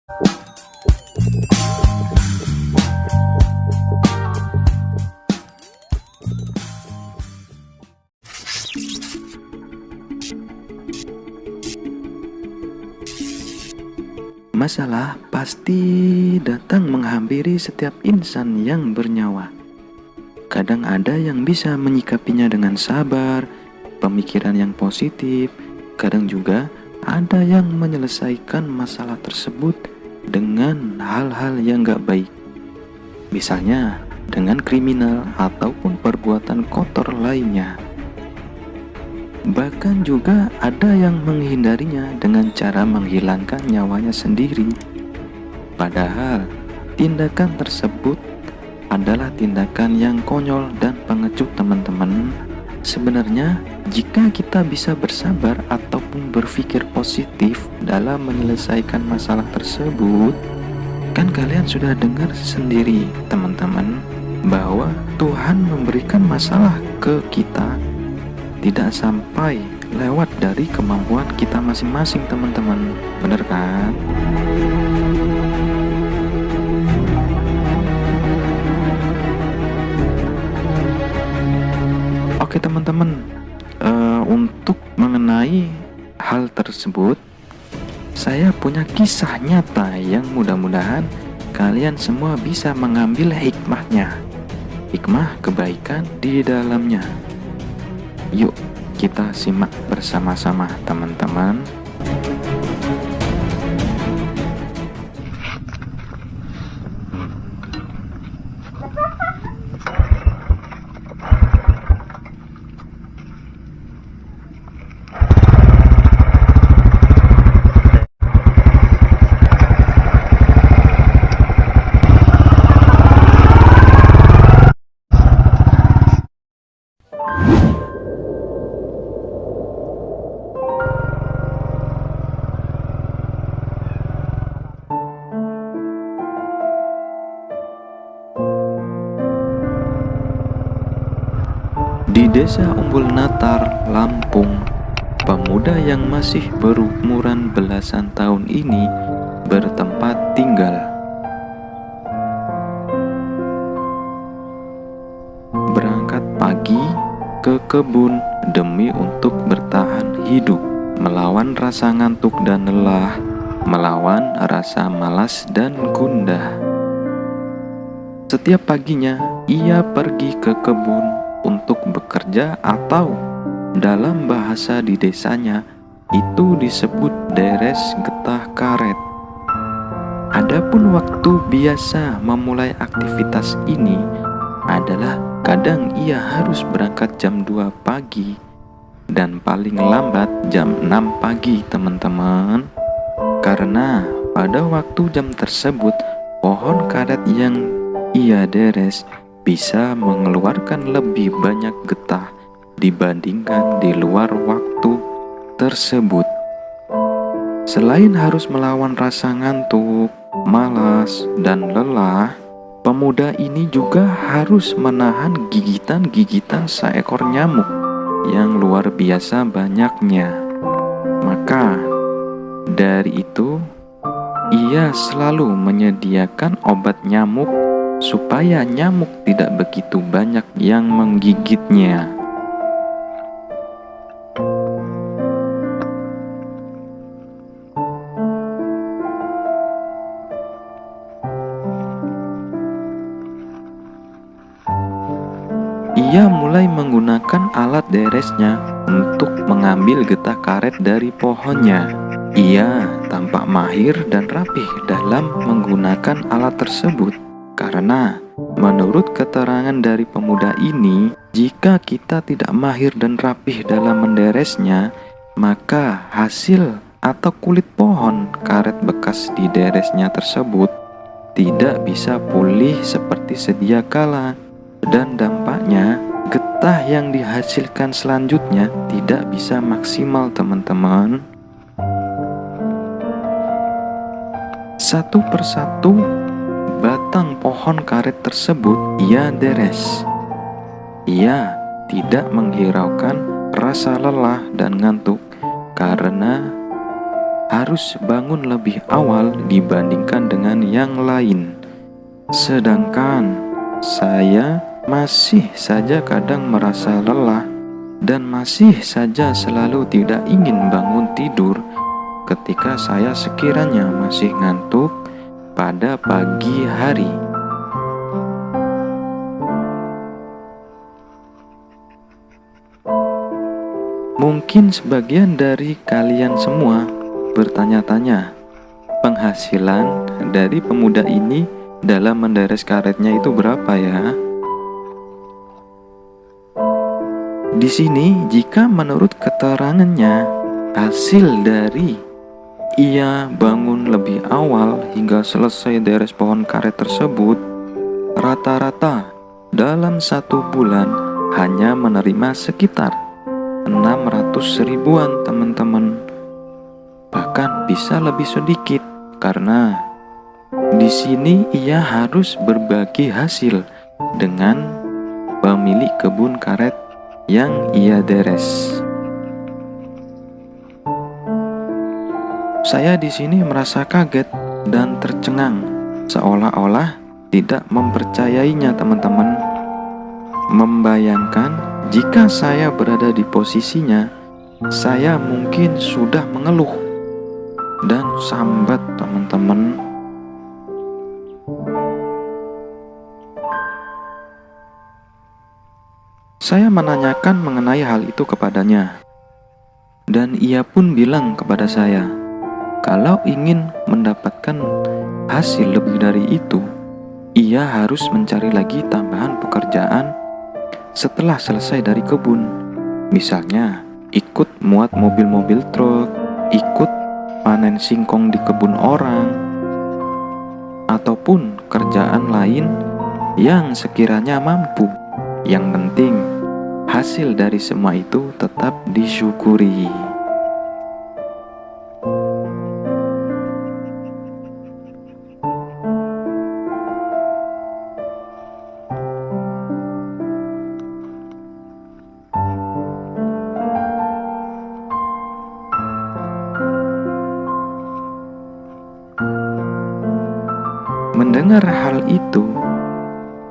Masalah pasti datang menghampiri setiap insan yang bernyawa. Kadang ada yang bisa menyikapinya dengan sabar, pemikiran yang positif. Kadang juga ada yang menyelesaikan masalah tersebut dengan hal-hal yang gak baik. Misalnya dengan kriminal ataupun perbuatan kotor lainnya. Bahkan juga ada yang menghindarinya dengan cara menghilangkan nyawanya sendiri. Padahal tindakan tersebut adalah tindakan yang konyol dan pengecut, teman-teman. Sebenarnya jika kita bisa bersabar ataupun berpikir positif dalam menyelesaikan masalah tersebut, kan kalian sudah dengar sendiri, teman-teman, bahwa Tuhan memberikan masalah ke kita tidak sampai lewat dari kemampuan kita masing-masing, teman-teman. Bener kan? Oke, teman-teman, untuk mengenai hal tersebut, saya punya kisah nyata yang mudah-mudahan kalian semua bisa mengambil hikmahnya, hikmah kebaikan di dalamnya. Yuk kita simak bersama-sama, teman-teman. Di desa Umbul Natar, Lampung, pemuda yang masih berumuran belasan tahun ini bertempat tinggal. Berangkat pagi ke kebun demi untuk bertahan hidup, melawan rasa ngantuk dan lelah, melawan rasa malas dan gundah. Setiap paginya ia pergi ke kebun untuk bekerja, atau dalam bahasa di desanya itu disebut deres getah karet. Adapun waktu biasa memulai aktivitas ini adalah kadang ia harus berangkat jam 2 pagi dan paling lambat jam 6 pagi, teman-teman. Karena pada waktu jam tersebut pohon karet yang ia deres bisa mengeluarkan lebih banyak getah dibandingkan di luar waktu tersebut. Selain harus melawan rasa ngantuk, malas, dan lelah, pemuda ini juga harus menahan gigitan-gigitan seekor nyamuk yang luar biasa banyaknya. Maka dari itu, ia selalu menyediakan obat nyamuk supaya nyamuk tidak begitu banyak yang menggigitnya. Ia mulai menggunakan alat deresnya untuk mengambil getah karet dari pohonnya. Ia tampak mahir dan rapih dalam menggunakan alat tersebut. Karena menurut keterangan dari pemuda ini, jika kita tidak mahir dan rapih dalam menderesnya, maka hasil atau kulit pohon karet bekas di deresnya tersebut tidak bisa pulih seperti sedia kala, dan dampaknya getah yang dihasilkan selanjutnya tidak bisa maksimal, teman-teman. Satu persatu batang pohon karet tersebut ia deres. Ia tidak menghiraukan rasa lelah dan ngantuk karena harus bangun lebih awal dibandingkan dengan yang lain. Sedangkan saya masih saja kadang merasa lelah dan masih saja selalu tidak ingin bangun tidur ketika saya sekiranya masih ngantuk pada pagi hari. Mungkin sebagian dari kalian semua bertanya-tanya, penghasilan dari pemuda ini dalam menderes karetnya itu berapa ya? Di sini, jika menurut keterangannya, hasil dari ia bangun lebih awal hingga selesai deres pohon karet tersebut, rata-rata dalam 1 bulan hanya menerima sekitar 600 ribuan teman-teman. Bahkan bisa lebih sedikit karena di sini ia harus berbagi hasil dengan pemilik kebun karet yang ia deres. Saya di sini merasa kaget dan tercengang, seolah-olah tidak mempercayainya teman-teman. Membayangkan jika saya berada di posisinya, saya mungkin sudah mengeluh dan sambat teman-teman. Saya menanyakan mengenai hal itu kepadanya, dan ia pun bilang kepada saya, kalau ingin mendapatkan hasil lebih dari itu, ia harus mencari lagi tambahan pekerjaan setelah selesai dari kebun. Misalnya, ikut muat mobil-mobil truk, ikut panen singkong di kebun orang, ataupun kerjaan lain yang sekiranya mampu. Yang penting, hasil dari semua itu tetap disyukuri. Mendengar hal itu,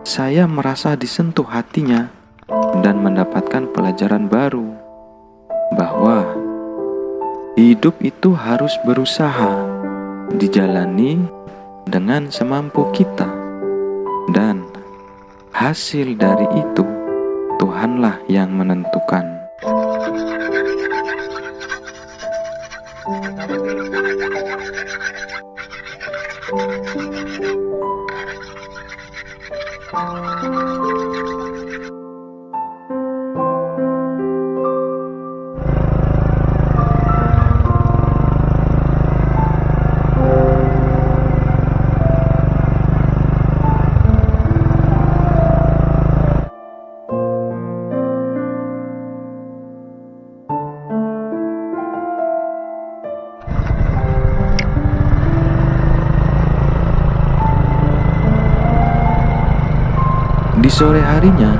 saya merasa disentuh hatinya dan mendapatkan pelajaran baru bahwa hidup itu harus berusaha, dijalani dengan semampu kita, dan hasil dari itu Tuhanlah yang menentukan. Di sore harinya,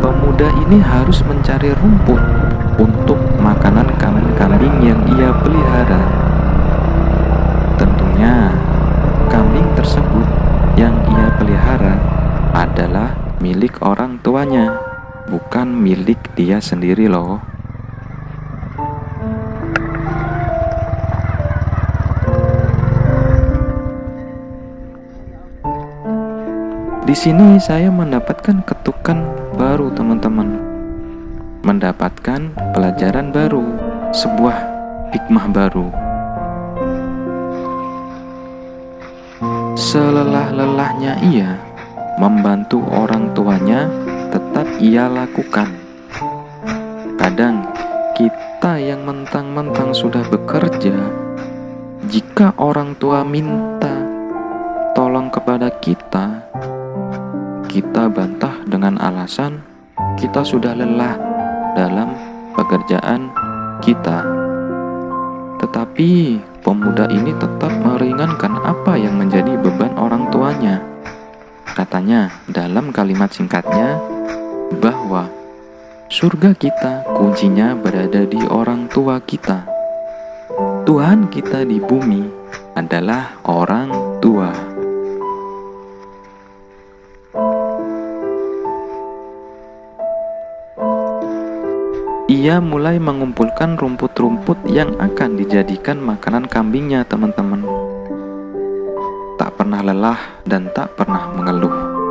pemuda ini harus mencari rumput untuk makanan kambing-kambing yang ia pelihara. Tentunya, kambing tersebut yang ia pelihara adalah milik orang tuanya, bukan milik dia sendiri loh. Di sini saya mendapatkan ketukan baru teman-teman. Mendapatkan pelajaran baru, sebuah hikmah baru. Selelah-lelahnya ia membantu orang tuanya, tetap ia lakukan. Kadang kita yang mentang-mentang sudah bekerja, jika orang tua minta tolong kepada kita bantah dengan alasan kita sudah lelah dalam pekerjaan kita. Tetapi pemuda ini tetap meringankan apa yang menjadi beban orang tuanya. Katanya dalam kalimat singkatnya bahwa surga kita kuncinya berada di orang tua kita. Tuhan kita di bumi adalah orang tua. Ia mulai mengumpulkan rumput-rumput yang akan dijadikan makanan kambingnya, teman-teman. Tak pernah lelah dan tak pernah mengeluh.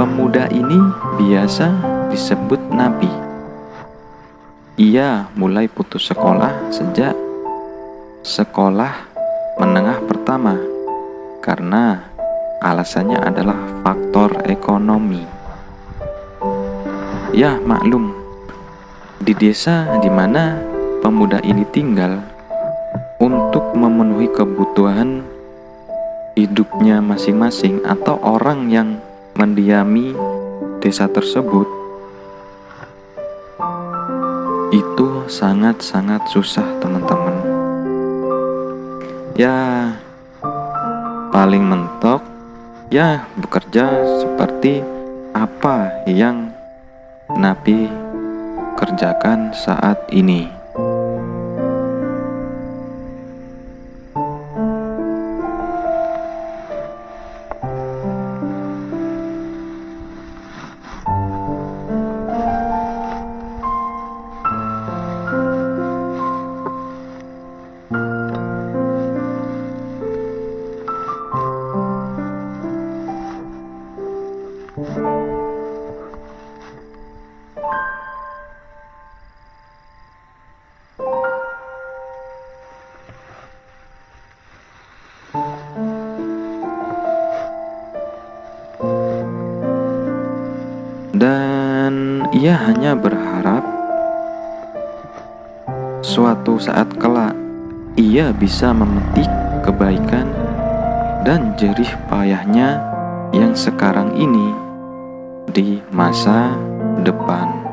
Pemuda ini biasa disebut nabi. Ia mulai putus sekolah sejak sekolah menengah pertama karena alasannya adalah faktor ekonomi. Ya, maklum, di desa di mana pemuda ini tinggal, untuk memenuhi kebutuhan hidupnya masing-masing atau orang yang mendiami desa tersebut, itu sangat-sangat susah, teman-teman. Ya, paling mentok ya bekerja seperti apa yang Nabi kerjakan saat ini. Dan ia hanya berharap suatu saat kelak ia bisa memetik kebaikan dan jerih payahnya yang sekarang ini di masa depan.